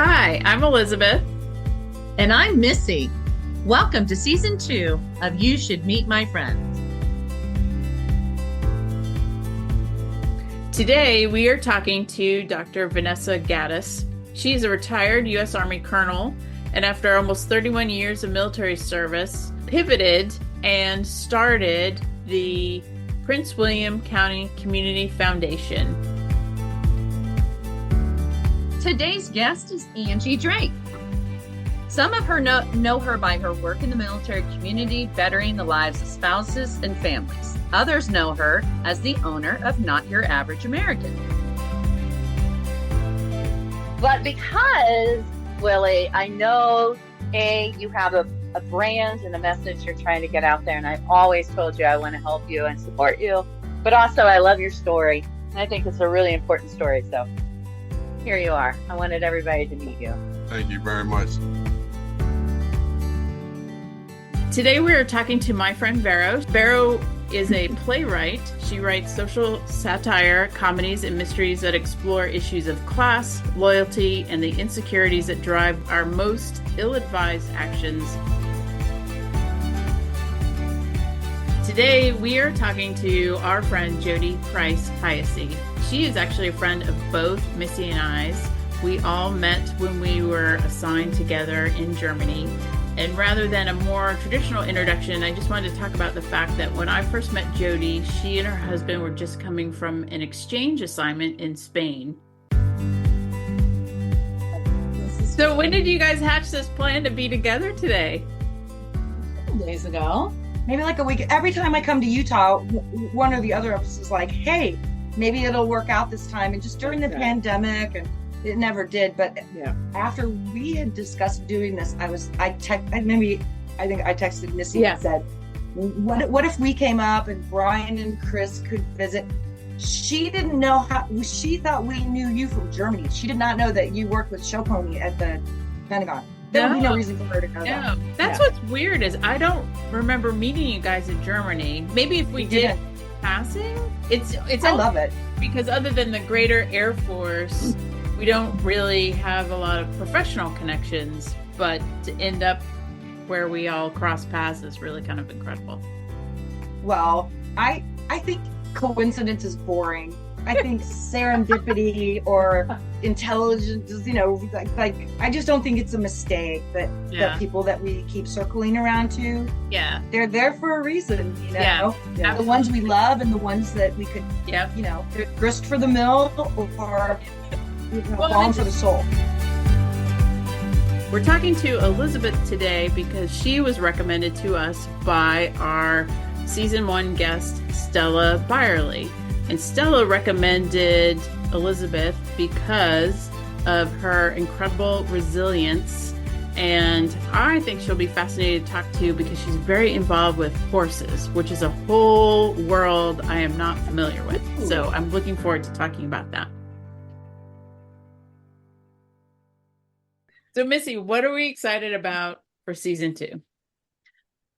Hi, I'm Elizabeth. And I'm Missy. Welcome to season 2 of You Should Meet My Friends. Today, we are talking to Dr. Vanessa Gaddis. She's a retired U.S. Army colonel, and after almost 31 years of military service, pivoted and started the Prince William County Community Foundation. Today's guest is Angie Drake. Some of her know her by her work in the military community, bettering the lives of spouses and families. Others know her as the owner of Not Your Average American. But because, Willie, I know, you have a brand and a message you're trying to get out there, and I've always told you I want to help you and support you, but also I love your story, and I think it's a really important story, so here you are. I wanted everybody to meet you. Thank you very much. Today we are talking to my friend Vero. Vero is a playwright. She writes social satire, comedies, and mysteries that explore issues of class, loyalty, and the insecurities that drive our most ill-advised actions. Today we are talking to our friend Jody Price Hyacey. She is actually a friend of both Missy and I's. We all met when we were assigned together in Germany. And rather than a more traditional introduction, I just wanted to talk about the fact that when I first met Jody, she and her husband were just coming from an exchange assignment in Spain. So when did you guys hatch this plan to be together today? Days ago, maybe like a week. Every time I come to Utah, one or the other of us is like, hey, maybe it'll work out this time. And just during the pandemic, and it never did. But after we had discussed doing this, I think I texted Missy and said, what if we came up and Brian and Chris could visit? She didn't know how. She thought we knew you from Germany. She did not know that you worked with Show Pony at the Pentagon. There would be no reason for her to know that. That's what's weird is I don't remember meeting you guys in Germany. Maybe if we did passing, I love it because other than the greater Air Force, we don't really have a lot of professional connections. But to end up where we all cross paths is really kind of incredible. Well, I think coincidence is boring. I think serendipity or intelligence, like I just don't think it's a mistake that people that we keep circling around to. Yeah. They're there for a reason, The ones we love and the ones that we could, they're grist for the mill or balm for the soul. We're talking to Elizabeth today because she was recommended to us by our season 1 guest, Stella Byerly. And Stella recommended Elizabeth because of her incredible resilience. And I think she'll be fascinating to talk to because she's very involved with horses, which is a whole world I am not familiar with. So I'm looking forward to talking about that. So Missy, what are we excited about for season 2?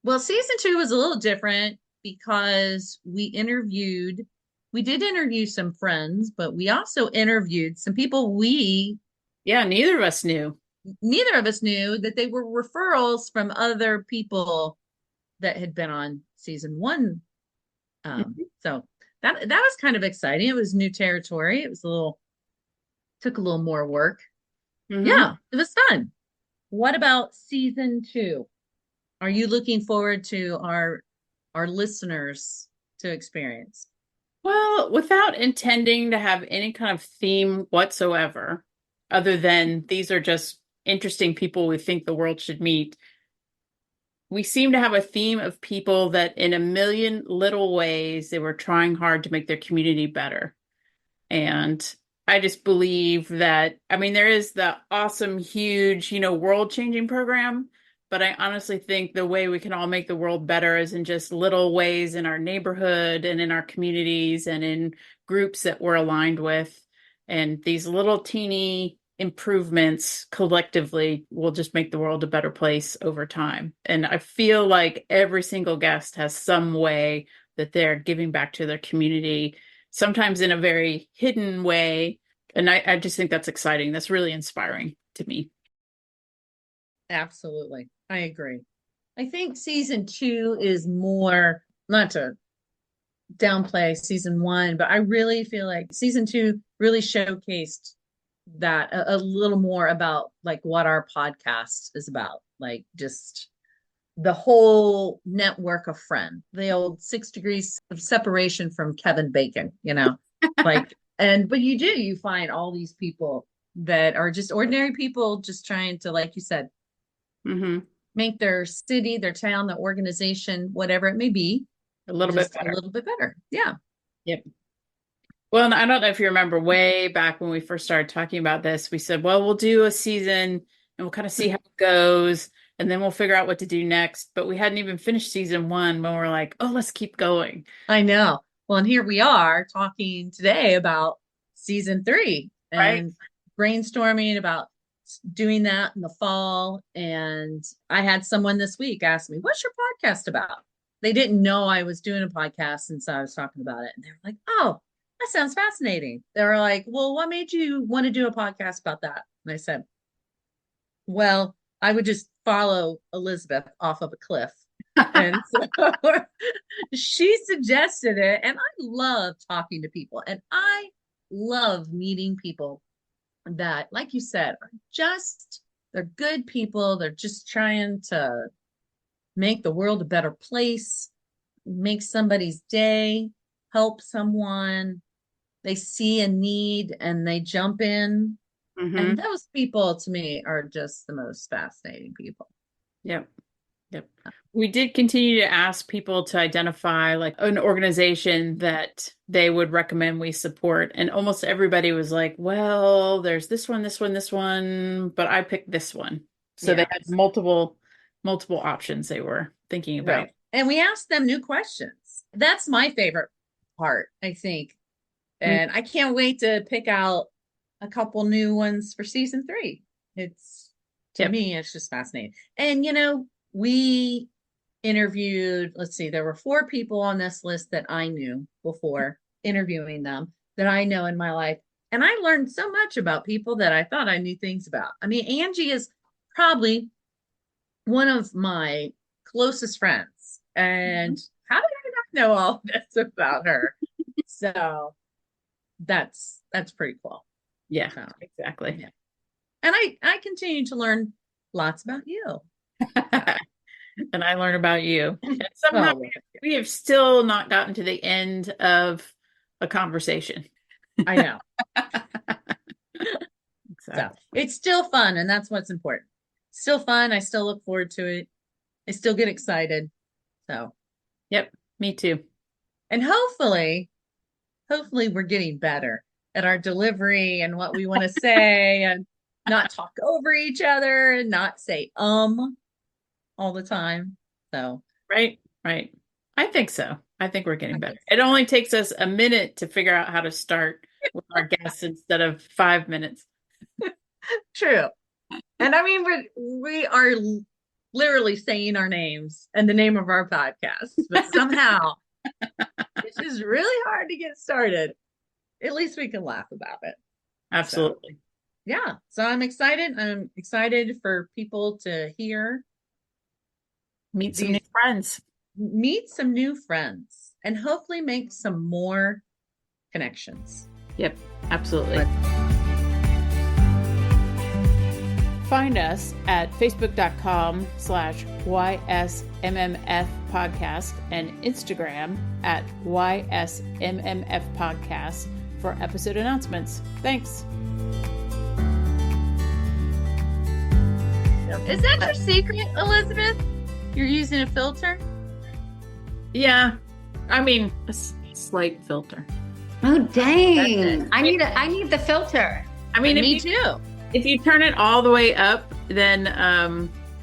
Well, season 2 was a little different because we did interview some friends, but we also interviewed some people neither of us knew. Neither of us knew that they were referrals from other people that had been on season 1. So that was kind of exciting. It was new territory. It was took a little more work. Mm-hmm. Yeah, it was fun. What about season 2? Are you looking forward to our listeners to experience? Well, without intending to have any kind of theme whatsoever, other than these are just interesting people we think the world should meet, we seem to have a theme of people that in a million little ways, they were trying hard to make their community better. And I just believe that, there is the awesome, huge, world-changing program, but I honestly think the way we can all make the world better is in just little ways in our neighborhood and in our communities and in groups that we're aligned with. And these little teeny improvements collectively will just make the world a better place over time. And I feel like every single guest has some way that they're giving back to their community, sometimes in a very hidden way. And I just think that's exciting. That's really inspiring. to me. Absolutely. I agree. I think season 2 is more, not to downplay season 1, but I really feel like season 2 really showcased that a little more about like what our podcast is about, like just the whole network of friends, the old 6 degrees of separation from Kevin Bacon, like, but you find all these people that are just ordinary people just trying to, like you said, make their city, their town, the organization, whatever it may be, a little bit better. Yeah. Yep. Well, and I don't know if you remember way back when we first started talking about this, we said, well, we'll do a season and we'll kind of see how it goes, and then we'll figure out what to do next. But we hadn't even finished season 1 when we're like, oh, let's keep going. I know. Well, and here we are talking today about season 3 and brainstorming about doing that in the fall. And I had someone this week ask me, what's your podcast about? They didn't know I was doing a podcast, and so I was talking about it. And they were like, oh, that sounds fascinating. They were like, well, what made you want to do a podcast about that? And I said, well, I would just follow Elizabeth off of a cliff. And so she suggested it. And I love talking to people. And I love meeting people that, like you said, they're good people. They're just trying to make the world a better place, make somebody's day, help someone. They see a need and they jump in. And those people to me are just the most fascinating people. Yep. We did continue to ask people to identify like an organization that they would recommend we support. And almost everybody was like, well, there's this one, but I picked this one. So they had multiple options they were thinking about. Right. And we asked them new questions. That's my favorite part, I think. And I can't wait to pick out a couple new ones for season 3. To me, it's just fascinating. And, we interviewed, let's see, there were 4 people on this list that I knew before interviewing them that I know in my life. And I learned so much about people that I thought I knew things about. I mean, Angie is probably one of my closest friends. And how did I not know all this about her? So that's pretty cool. Yeah, exactly. Yeah. And I continue to learn lots about you. And I learn about you. And somehow we have still not gotten to the end of a conversation. I know. Exactly. So it's still fun, and that's what's important. Still fun. I still look forward to it. I still get excited. So yep, me too. And hopefully we're getting better at our delivery and what we want to say, and not talk over each other and not say all the time. So right. I think so. I think we're getting better. It only takes us a minute to figure out how to start with our guests instead of 5 minutes. True. And I mean, we are literally saying our names and the name of our podcast, but somehow it's just really hard to get started. At least we can laugh about it. Absolutely. So, yeah. So I'm excited. I'm excited for people to meet some new friends, and hopefully make some more connections. Yep, absolutely. Find us at facebook.com/YSMMF podcast and Instagram at YSMMF podcast for episode announcements. Thanks. Is that your secret, Elizabeth? You're using a filter? Yeah. I mean, a slight filter. Oh, dang. I need the filter. I mean, me too. If you turn it all the way up, then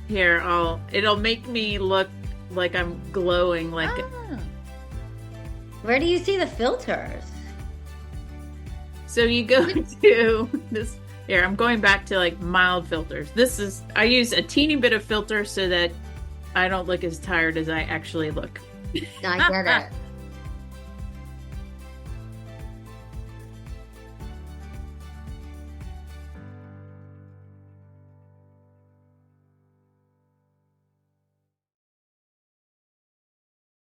it'll make me look like I'm glowing Where do you see the filters? So you go to this here, I'm going back to like mild filters. I use a teeny bit of filter so that I don't look as tired as I actually look. I get it.